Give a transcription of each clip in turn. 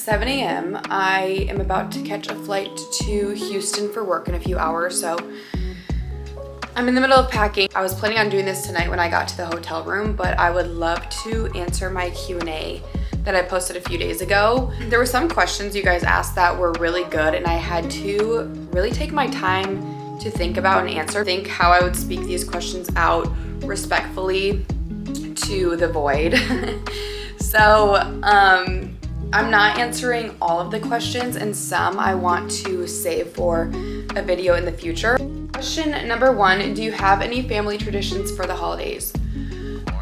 7 a.m. I am about to catch a flight to Houston for work in a few hours, so I'm in the middle of packing. I was planning on doing this tonight when I got to the hotel room, but I would love to answer my Q&A that I posted a few days ago. There were some questions you guys asked that were really good, and I had to really take my time to think about and answer, think how I would speak these questions out respectfully to the void. So I'm not answering all of the questions, and some I want to save for a video in the future. Question number 1, do you have any family traditions for the holidays?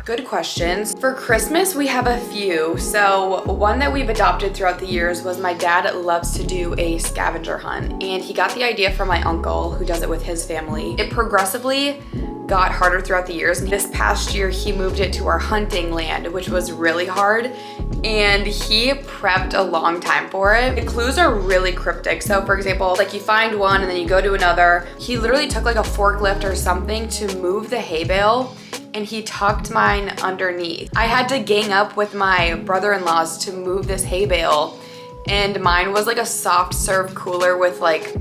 Good questions. For Christmas, we have a few. So one that we've adopted throughout the years was my dad loves to do a scavenger hunt, and he got the idea from my uncle who does it with his family. It progressively got harder throughout the years. This past year, he moved it to our hunting land, which was really hard, and he prepped a long time for it. The clues are really cryptic. So for example, like you find one and then you go to another. He literally took like a forklift or something to move the hay bale, and he tucked mine underneath. I had to gang up with my brother-in-laws to move this hay bale, and mine was like a soft serve cooler with like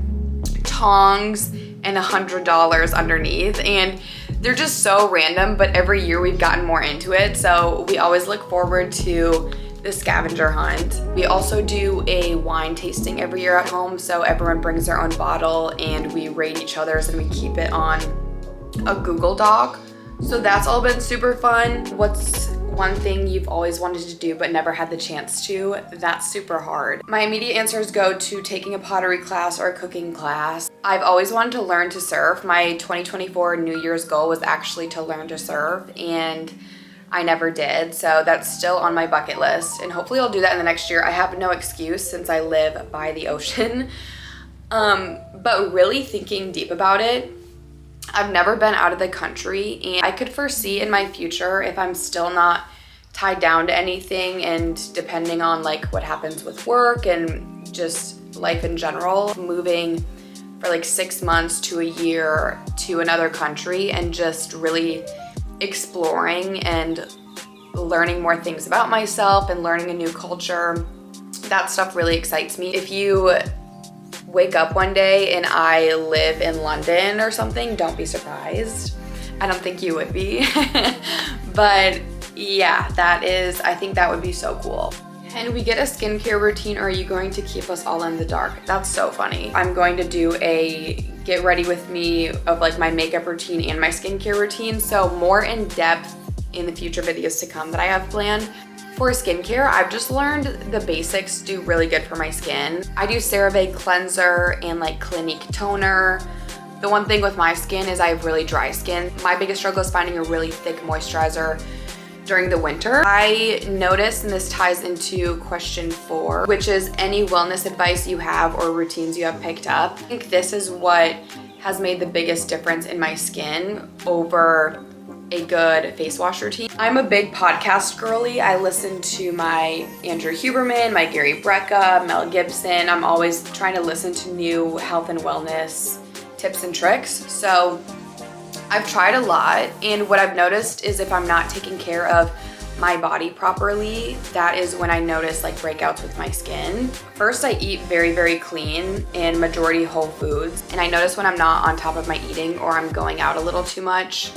tongs and $100 underneath, and they're just so random, but every year we've gotten more into it, so we always look forward to the scavenger hunt. We also do a wine tasting every year at home, so everyone brings their own bottle and we rate each other's, and we keep it on a Google Doc. So that's all been super fun. What's one thing you've always wanted to do but never had the chance to? That's super hard. My immediate answers go to taking a pottery class or a cooking class. I've always wanted to learn to surf. My 2024 New Year's goal was actually to learn to surf, and I never did. So that's still on my bucket list, and hopefully I'll do that in the next year. I have no excuse since I live by the ocean. But really thinking deep about it, I've never been out of the country, and I could foresee in my future, if I'm still not tied down to anything and depending on like what happens with work and just life in general, moving for like 6 months to a year to another country and just really exploring and learning more things about myself and learning a new culture. That stuff really excites me. If you wake up one day and I live in London or something, don't be surprised. I don't think you would be. But yeah, I think that would be so cool. Can we get a skincare routine, or are you going to keep us all in the dark? That's so funny. I'm going to do a get ready with me of like my makeup routine and my skincare routine. So more in depth in the future videos to come that I have planned. For skincare, I've just learned the basics do really good for my skin. I do CeraVe cleanser and like Clinique toner. The one thing with my skin is I have really dry skin. My biggest struggle is finding a really thick moisturizer during the winter. I noticed, and this ties into question 4, which is any wellness advice you have or routines you have picked up. I think this is what has made the biggest difference in my skin over a good face wash routine. I'm a big podcast girly. I listen to my Andrew Huberman, my Gary Brecka, Mel Gibson. I'm always trying to listen to new health and wellness tips and tricks. So I've tried a lot, and what I've noticed is if I'm not taking care of my body properly, that is when I notice like breakouts with my skin. First, I eat very, very clean and majority whole foods. And I notice when I'm not on top of my eating or I'm going out a little too much,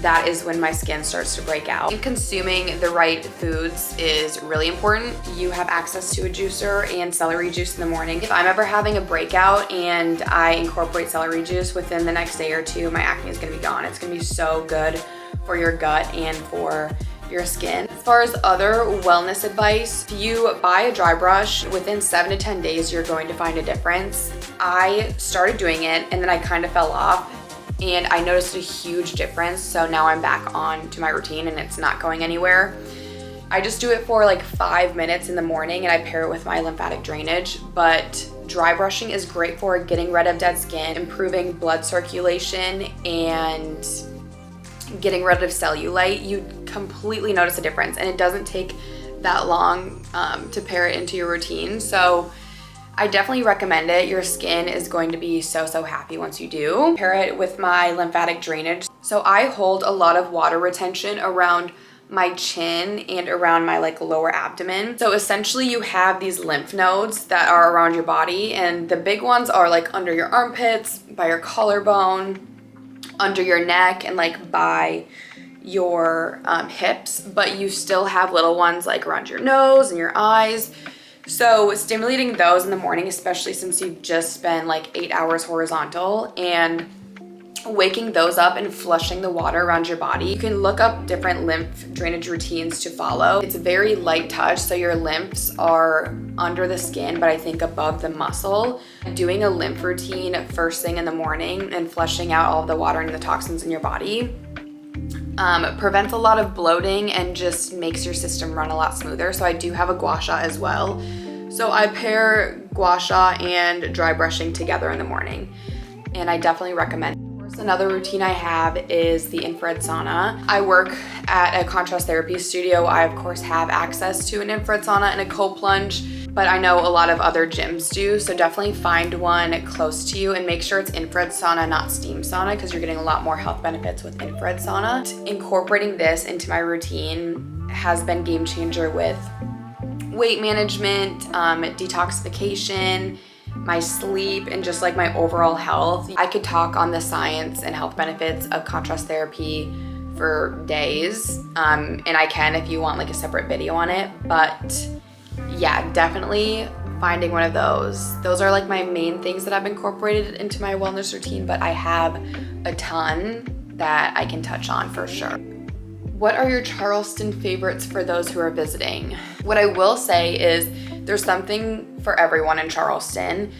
that is when my skin starts to break out. And consuming the right foods is really important. You have access to a juicer and celery juice in the morning. If I'm ever having a breakout and I incorporate celery juice within the next day or two, my acne is gonna be gone. It's gonna be so good for your gut and for your skin. As far as other wellness advice, if you buy a dry brush, within 7 to 10 days, you're going to find a difference. I started doing it and then I kind of fell off, and I noticed a huge difference. So now I'm back on to my routine and it's not going anywhere. I just do it for like 5 minutes in the morning and I pair it with my lymphatic drainage. But dry brushing is great for getting rid of dead skin, improving blood circulation, and getting rid of cellulite. You completely notice a difference, and it doesn't take that long to pair it into your routine. So I definitely recommend it. Your skin is going to be so happy once you do. Pair it with my lymphatic drainage. So I hold a lot of water retention around my chin and around my like lower abdomen. So essentially you have these lymph nodes that are around your body, and the big ones are like under your armpits, by your collarbone, under your neck, and like by your hips, but you still have little ones like around your nose and your eyes. So stimulating those in the morning, especially since you've just been like 8 hours horizontal, and waking those up and flushing the water around your body. You can look up different lymph drainage routines to follow. It's a very light touch, so your lymphs are under the skin, but I think above the muscle. Doing a lymph routine first thing in the morning and flushing out all of the water and the toxins in your body prevents a lot of bloating and just makes your system run a lot smoother. So I do have a gua sha as well. So I pair gua sha and dry brushing together in the morning, and I definitely recommend. Another routine I have is the infrared sauna. I work at a contrast therapy studio. I of course have access to an infrared sauna and a cold plunge, but I know a lot of other gyms do, so definitely find one close to you and make sure it's infrared sauna, not steam sauna, because you're getting a lot more health benefits with infrared sauna. Incorporating this into my routine has been game changer with weight management, detoxification, my sleep, and just like my overall health. I could talk on the science and health benefits of contrast therapy for days, and I can if you want like a separate video on it, but yeah, definitely finding one of those. Those are like my main things that I've incorporated into my wellness routine, but I have a ton that I can touch on for sure. What are your Charleston favorites for those who are visiting? What I will say is there's something for everyone in Charleston,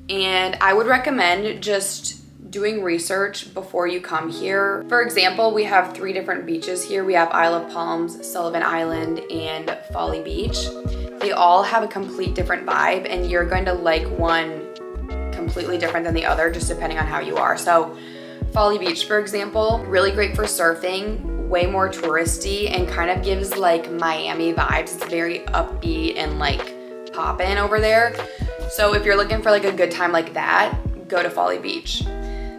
and I would recommend just doing research before you come here. For example, we have 3 different beaches here. We have Isle of Palms, Sullivan Island, and Folly Beach. They all have a complete different vibe, and you're going to like one completely different than the other just depending on how you are. So Folly Beach, for example, really great for surfing, way more touristy, and kind of gives like Miami vibes. It's very upbeat and like poppin' over there. So if you're looking for like a good time like that, go to Folly Beach.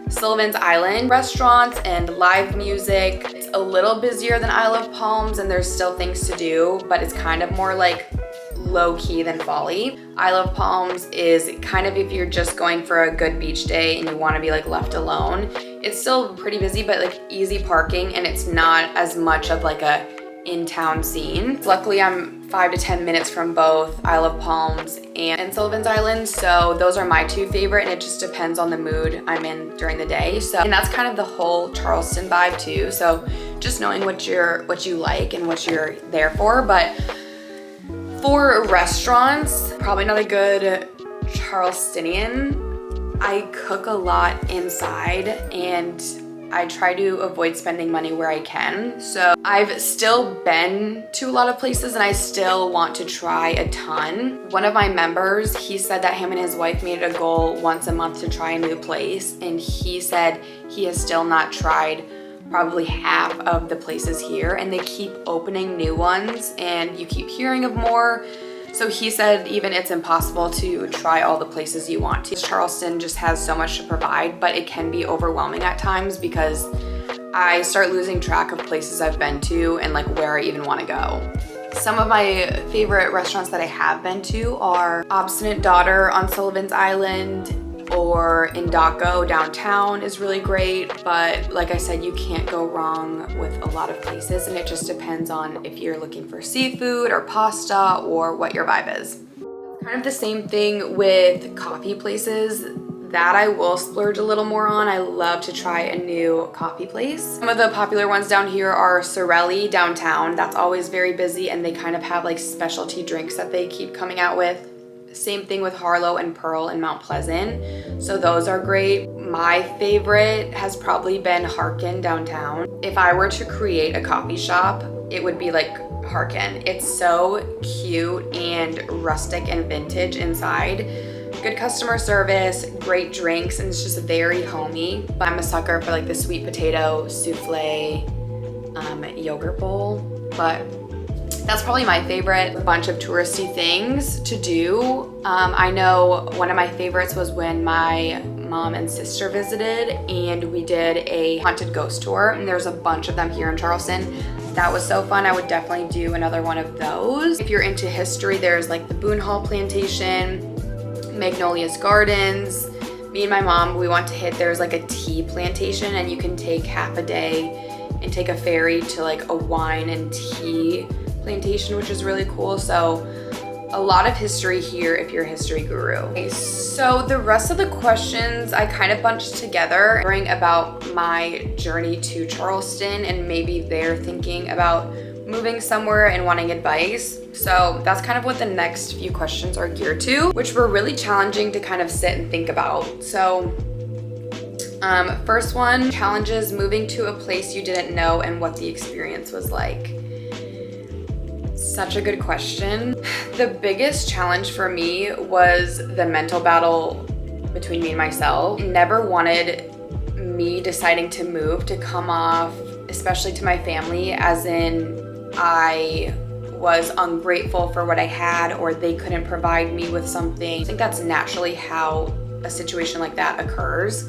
Sullivan's Island, restaurants and live music. It's a little busier than Isle of Palms, and there's still things to do, but it's kind of more like low-key than Folly. Isle of Palms is kind of if you're just going for a good beach day and you want to be like left alone. It's still pretty busy, but like easy parking, and it's not as much of like a in-town scene. Luckily, I'm 5 to 10 minutes from both Isle of Palms and Sullivan's Island, so those are my 2 favorite, and it just depends on the mood I'm in during the day. So, and that's kind of the whole Charleston vibe too. So just knowing what you like and what you're there for. But for restaurants, probably not a good Charlestonian. I cook a lot inside, and I try to avoid spending money where I can. So I've still been to a lot of places, and I still want to try a ton. One of my members, he said that him and his wife made it a goal once a month to try a new place, and he said he has still not tried probably half of the places here, and they keep opening new ones and you keep hearing of more. So he said even it's impossible to try all the places you want to. Charleston just has so much to provide, but it can be overwhelming at times because I start losing track of places I've been to and like where I even want to go. Some of my favorite restaurants that I have been to are Obstinate Daughter on Sullivan's Island, or Indaco downtown is really great, but like I said, you can't go wrong with a lot of places, and it just depends on if you're looking for seafood or pasta or what your vibe is. Kind of the same thing with coffee places that I will splurge a little more on. I love to try a new coffee place. Some of the popular ones down here are Sorelli downtown. That's always very busy, and they kind of have like specialty drinks that they keep coming out with. Same thing with Harlow and Pearl in Mount Pleasant. So those are great. My favorite has probably been Harkin downtown. If I were to create a coffee shop, it would be like Harkin. It's so cute and rustic and vintage inside. Good customer service, great drinks, and it's just very homey. But I'm a sucker for like the sweet potato souffle yogurt bowl, but that's probably my favorite. A bunch of touristy things to do. I know one of my favorites was when my mom and sister visited and we did a haunted ghost tour, and there's a bunch of them here in Charleston That was so fun. I would definitely do another one of those. If you're into history, there's like the Boone Hall Plantation, Magnolia's Gardens. Me and my mom, we want to hit, there's like a tea plantation, and you can take half a day and take a ferry to like a wine and tea plantation, which is really cool. So a lot of history here if you're a history guru. Okay, so the rest of the questions I kind of bunched together, worrying about my journey to Charleston, and maybe they're thinking about moving somewhere and wanting advice. So that's kind of what the next few questions are geared to, which were really challenging to kind of sit and think about. So first one, challenges moving to a place you didn't know and what the experience was like. Such a good question. The biggest challenge for me was the mental battle between me and myself. Never wanted me deciding to move to come off, especially to my family, as in I was ungrateful for what I had or they couldn't provide me with something. I think that's naturally how a situation like that occurs.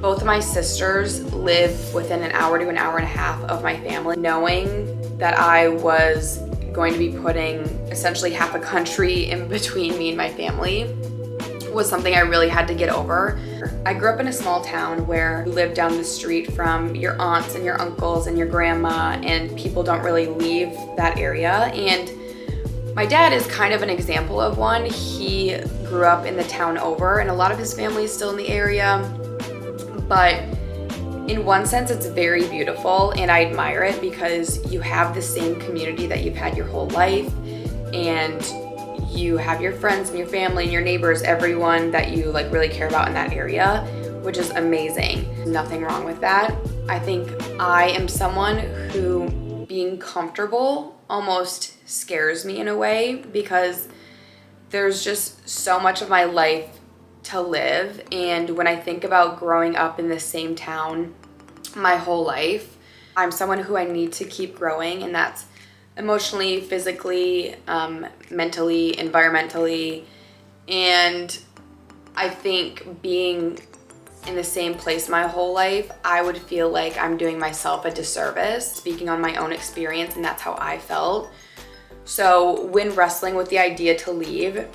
Both of my sisters live within an hour to an hour and a half of my family. Knowing that I was going to be putting essentially half a country in between me and my family was something I really had to get over. I grew up in a small town where you live down the street from your aunts and your uncles and your grandma, and people don't really leave that area. And my dad is kind of an example of one. He grew up in the town over, and a lot of his family is still in the area. But in one sense, it's very beautiful, and I admire it because you have the same community that you've had your whole life, and you have your friends and your family and your neighbors, everyone that you like really care about in that area, which is amazing. Nothing wrong with that. I think I am someone who being comfortable almost scares me in a way, because there's just so much of my life to live. And when I think about growing up in the same town my whole life, I'm someone who I need to keep growing, and that's emotionally, physically, mentally, environmentally. And I think being in the same place my whole life, I would feel like I'm doing myself a disservice, speaking on my own experience, and that's how I felt. So when wrestling with the idea to leave,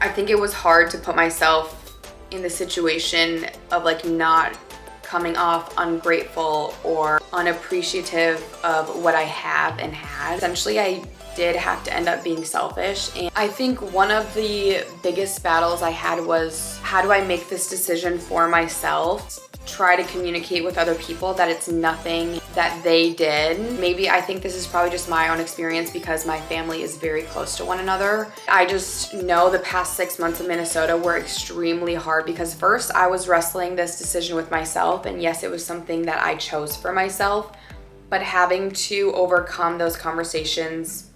I think it was hard to put myself in the situation of like not coming off ungrateful or unappreciative of what I have and had. Essentially, I did have to end up being selfish. And I think one of the biggest battles I had was, how do I make this decision for myself? Try to communicate with other people that it's nothing that they did. Maybe I think this is probably just my own experience because my family is very close to one another. I just know the past 6 months in Minnesota were extremely hard because first I was wrestling this decision with myself, and yes, it was something that I chose for myself, but having to overcome those conversations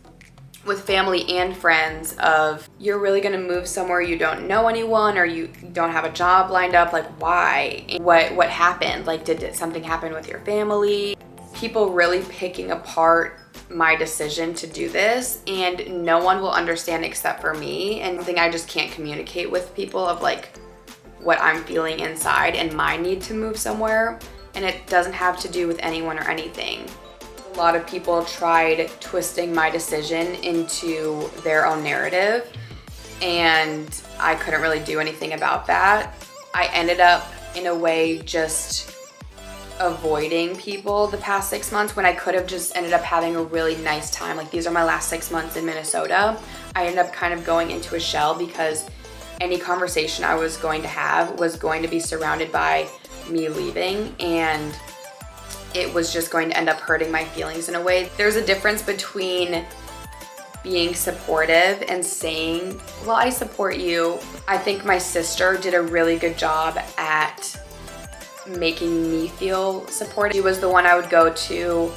with family and friends of, you're really gonna move somewhere you don't know anyone or you don't have a job lined up, like why? What happened? Like did something happen with your family? People really picking apart my decision to do this, and no one will understand except for me, and something I just can't communicate with people of like what I'm feeling inside and my need to move somewhere, and it doesn't have to do with anyone or anything. A lot of people tried twisting my decision into their own narrative, and I couldn't really do anything about that. I ended up in a way just avoiding people the past 6 months when I could have just ended up having a really nice time. Like these are my last 6 months in Minnesota. I ended up kind of going into a shell because any conversation I was going to have was going to be surrounded by me leaving, and it was just going to end up hurting my feelings in a way. There's a difference between being supportive and saying, well, I support you. I think my sister did a really good job at making me feel supported. She was the one I would go to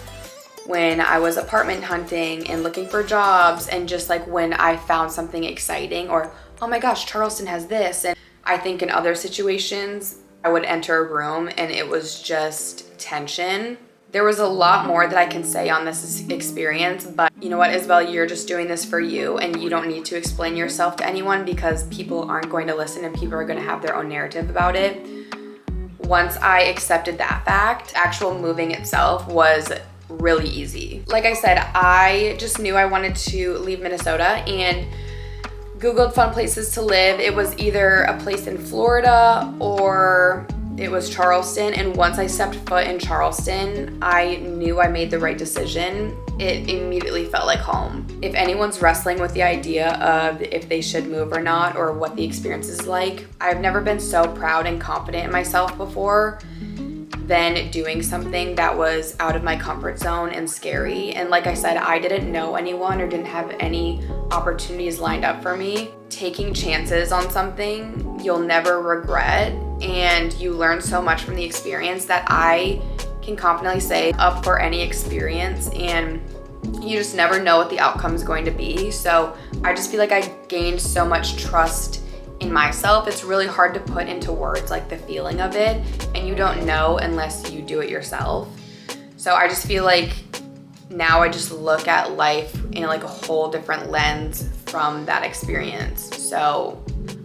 when I was apartment hunting and looking for jobs, and just like when I found something exciting or, oh my gosh, Charleston has this. And I think in other situations, I would enter a room and it was just tension. There was a lot more that I can say on this experience, but you know what, Isabel, you're just doing this for you, and you don't need to explain yourself to anyone because people aren't going to listen and people are going to have their own narrative about it. Once I accepted that fact, actual moving itself was really easy. Like I said, I just knew I wanted to leave Minnesota and Googled fun places to live. It was either a place in Florida or it was Charleston. And once I stepped foot in Charleston, I knew I made the right decision. It immediately felt like home. If anyone's wrestling with the idea of if they should move or not, or what the experience is like, I've never been so proud and confident in myself before than doing something that was out of my comfort zone and scary. And like I said, I didn't know anyone or didn't have any opportunities lined up for me. Taking chances on something you'll never regret, and you learn so much from the experience that I can confidently say up for any experience, and you just never know what the outcome is going to be. So I just feel like I gained so much trust in myself. It's really hard to put into words, like the feeling of it, and you don't know unless you do it yourself. So I just feel like now I just look at life in like a whole different lens from that experience. So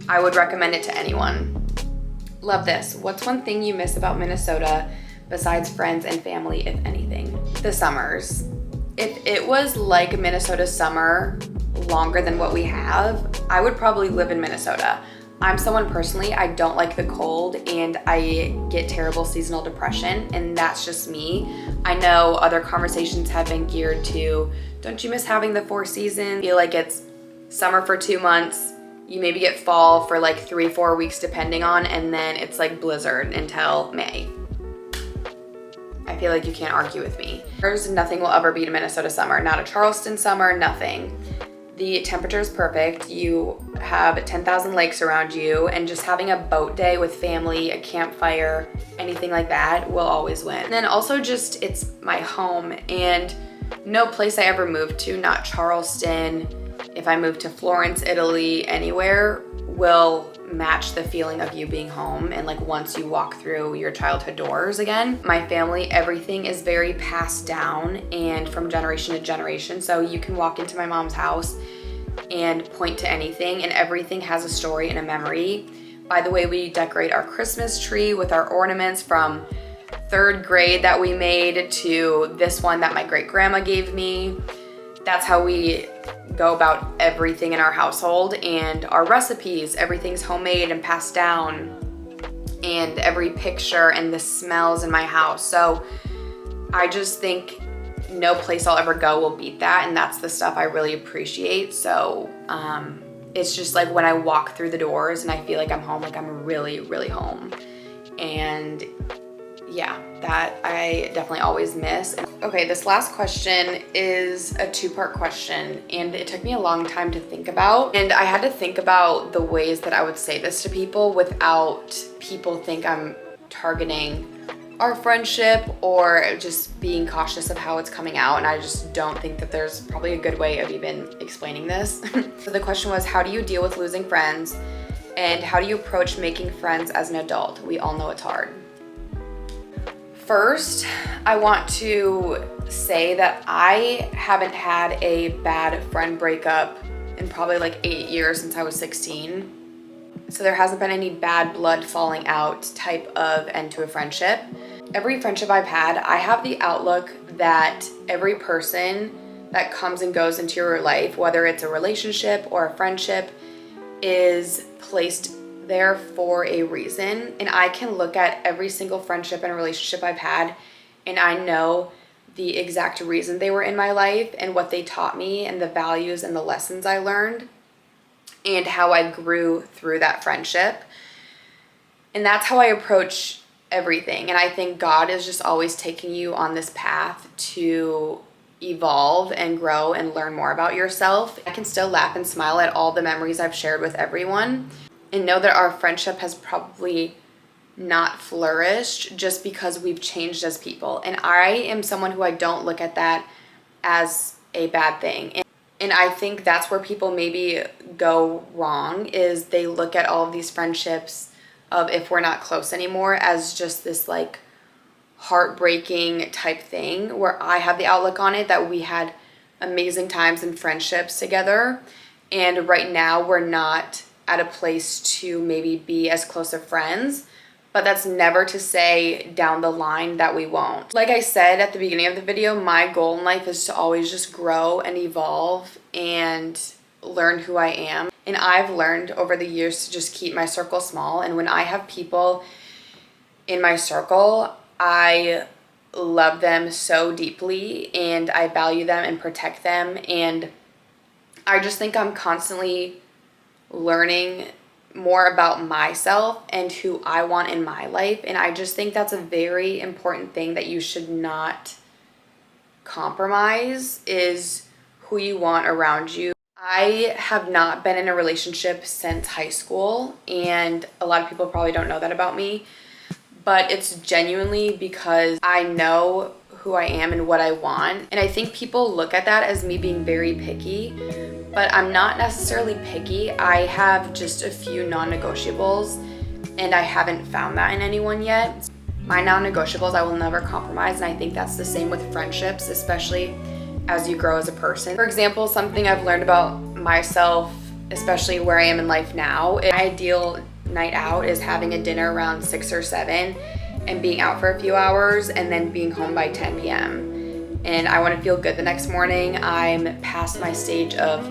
I would recommend it to anyone. Love this. What's one thing you miss about Minnesota besides friends and family, if anything? The summers. If it was like Minnesota summer longer than what we have, I would probably live in Minnesota. I'm someone personally, I don't like the cold and I get terrible seasonal depression, and that's just me. I know other conversations have been geared to, don't you miss having the 4 seasons? I feel like it's summer for 2 months, you maybe get fall for like 3-4 weeks depending on, and then it's like blizzard until May. I feel like you can't argue with me. There's nothing will ever beat a Minnesota summer, not a Charleston summer, nothing. The temperature is perfect. You have 10,000 lakes around you, and just having a boat day with family, a campfire, anything like that will always win. And then also just, it's my home, and no place I ever moved to, not Charleston, if I moved to Florence, Italy, anywhere, will match the feeling of you being home and like once you walk through your childhood doors again. My family, everything is very passed down and from generation to generation. So you can walk into my mom's house and point to anything, and everything has a story and a memory. By the way, we decorate our Christmas tree with our ornaments from 3rd grade that we made to this one that my great grandma gave me. That's how we go about everything in our household, and our recipes, everything's homemade and passed down, and every picture and the smells in my house. So I just think no place I'll ever go will beat that, and that's the stuff I really appreciate. So it's just like when I walk through the doors and I feel like I'm home, like I'm really, really home. And yeah, that I definitely always miss. Okay, this last question is a 2-part question, and it took me a long time to think about. And I had to think about the ways that I would say this to people without people think I'm targeting our friendship or just being cautious of how it's coming out. And I just don't think that there's probably a good way of even explaining this. So the question was, how do you deal with losing friends? And how do you approach making friends as an adult? We all know it's hard. First, I want to say that I haven't had a bad friend breakup in probably like 8 years since I was 16. So there hasn't been any bad blood falling out type of end to a friendship. Every friendship I've had, I have the outlook that every person that comes and goes into your life, whether it's a relationship or a friendship, is placed there for a reason. And I can look at every single friendship and relationship I've had, and I know the exact reason they were in my life and what they taught me and the values and the lessons I learned and how I grew through that friendship. And that's how I approach everything. And I think God is just always taking you on this path to evolve and grow and learn more about yourself. I can still laugh and smile at all the memories I've shared with everyone, and know that our friendship has probably not flourished just because we've changed as people. And I am someone who I don't look at that as a bad thing. And I think that's where people maybe go wrong, is they look at all of these friendships of if we're not close anymore as just this like heartbreaking type thing, where I have the outlook on it that we had amazing times and friendships together, and right now we're not at a place to maybe be as close of friends, but that's never to say down the line that we won't. Like I said at the beginning of the video, my goal in life is to always just grow and evolve and learn who I am. And I've learned over the years to just keep my circle small. And when I have people in my circle, I love them so deeply and I value them and protect them. And I just think I'm constantly learning more about myself and who I want in my life. And I just think that's a very important thing that you should not compromise, is who you want around you. I have not been in a relationship since high school, and a lot of people probably don't know that about me, but it's genuinely because I know who I am and what I want. And I think people look at that as me being very picky, but I'm not necessarily picky. I have just a few non-negotiables, and I haven't found that in anyone yet. My non-negotiables I will never compromise, and I think that's the same with friendships, especially as you grow as a person. For example, something I've learned about myself, especially where I am in life now, my ideal night out is having a dinner around 6 or 7 and being out for a few hours and then being home by 10 p.m. And I want to feel good the next morning. I'm past my stage of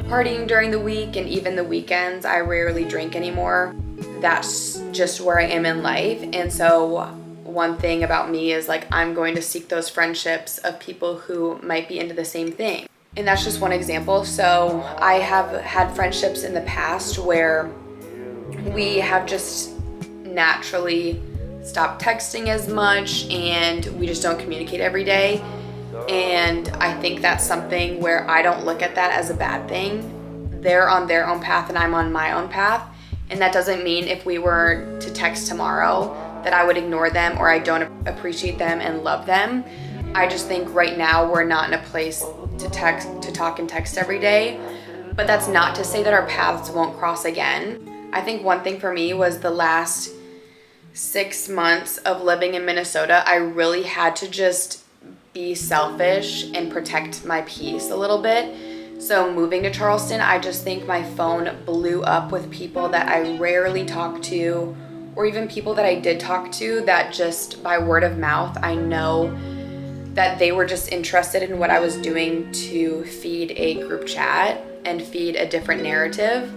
partying during the week, and even the weekends I rarely drink anymore. That's just where I am in life. And so one thing about me is like, I'm going to seek those friendships of people who might be into the same thing. And that's just one example. So I have had friendships in the past where we have just naturally stopped texting as much and we just don't communicate every day. And I think that's something where I don't look at that as a bad thing. They're on their own path and I'm on my own path. And that doesn't mean if we were to text tomorrow that I would ignore them or I don't appreciate them and love them. I just think right now we're not in a place to talk and text every day. But that's not to say that our paths won't cross again. I think one thing for me was the last 6 months of living in Minnesota, I really had to just be selfish and protect my peace a little bit. So moving to Charleston, I just think my phone blew up with people that I rarely talk to, or even people that I did talk to that just by word of mouth, I know that they were just interested in what I was doing to feed a group chat and feed a different narrative.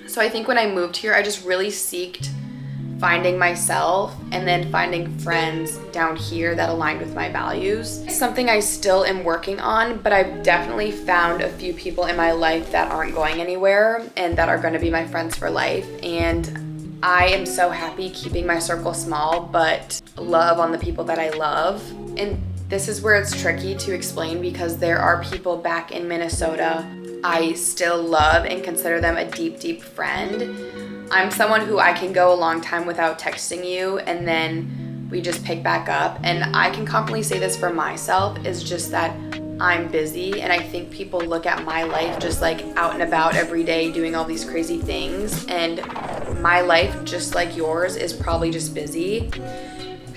So I think when I moved here, I just really seeked finding myself and then finding friends down here that aligned with my values. It's something I still am working on, but I've definitely found a few people in my life that aren't going anywhere and that are going to be my friends for life. And I am so happy keeping my circle small, but love on the people that I love. And this is where it's tricky to explain because there are people back in Minnesota I still love and consider them a deep, deep friend. I'm someone who I can go a long time without texting you and then we just pick back up. And I can confidently say this for myself, is just that I'm busy, and I think people look at my life just like out and about every day doing all these crazy things, and my life, just like yours, is probably just busy.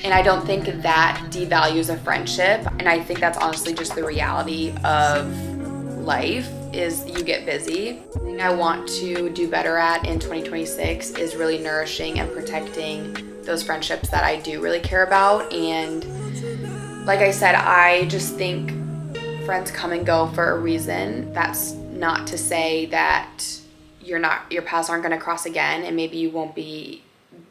And I don't think that devalues a friendship, and I think that's honestly just the reality of life, is you get busy. The thing I want to do better at in 2026 is really nourishing and protecting those friendships that I do really care about. And like I said, I just think friends come and go for a reason. That's not to say that your paths aren't going to cross again, and maybe you won't be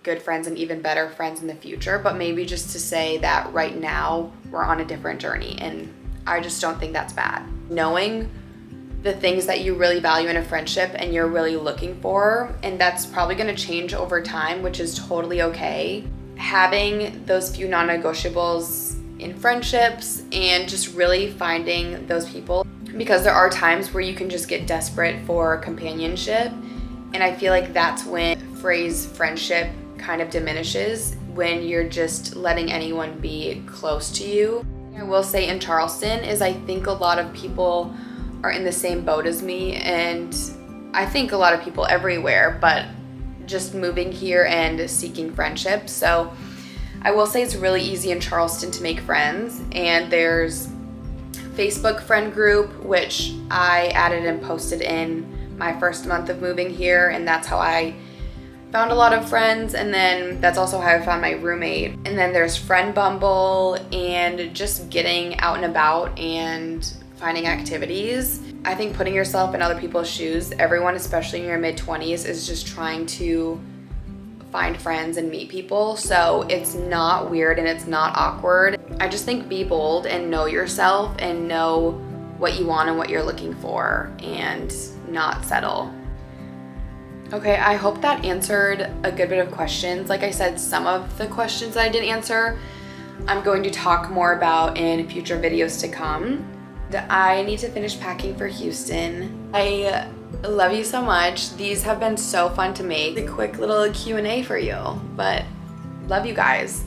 good friends and even better friends in the future, but maybe just to say that right now we're on a different journey, and I just don't think that's bad. Knowing the things that you really value in a friendship and you're really looking for, and that's probably going to change over time, which is totally okay. Having those few non-negotiables in friendships and just really finding those people, because there are times where you can just get desperate for companionship, and I feel like that's when phrase friendship kind of diminishes, when you're just letting anyone be close to you. I will say in Charleston is I think a lot of people are in the same boat as me, and I think a lot of people everywhere, but just moving here and seeking friendships. So I will say it's really easy in Charleston to make friends, and there's Facebook friend group, which I added and posted in my first month of moving here, and that's how I found a lot of friends, and then that's also how I found my roommate. And then there's Friend Bumble and just getting out and about and finding activities. I think putting yourself in other people's shoes, everyone, especially in your mid-20s, is just trying to find friends and meet people. So it's not weird and it's not awkward. I just think be bold and know yourself and know what you want and what you're looking for and not settle. Okay, I hope that answered a good bit of questions. Like I said, some of the questions that I didn't answer, I'm going to talk more about in future videos to come. I need to finish packing for Houston. I love you so much. These have been so fun to make. A quick little Q&A for you, but love you guys.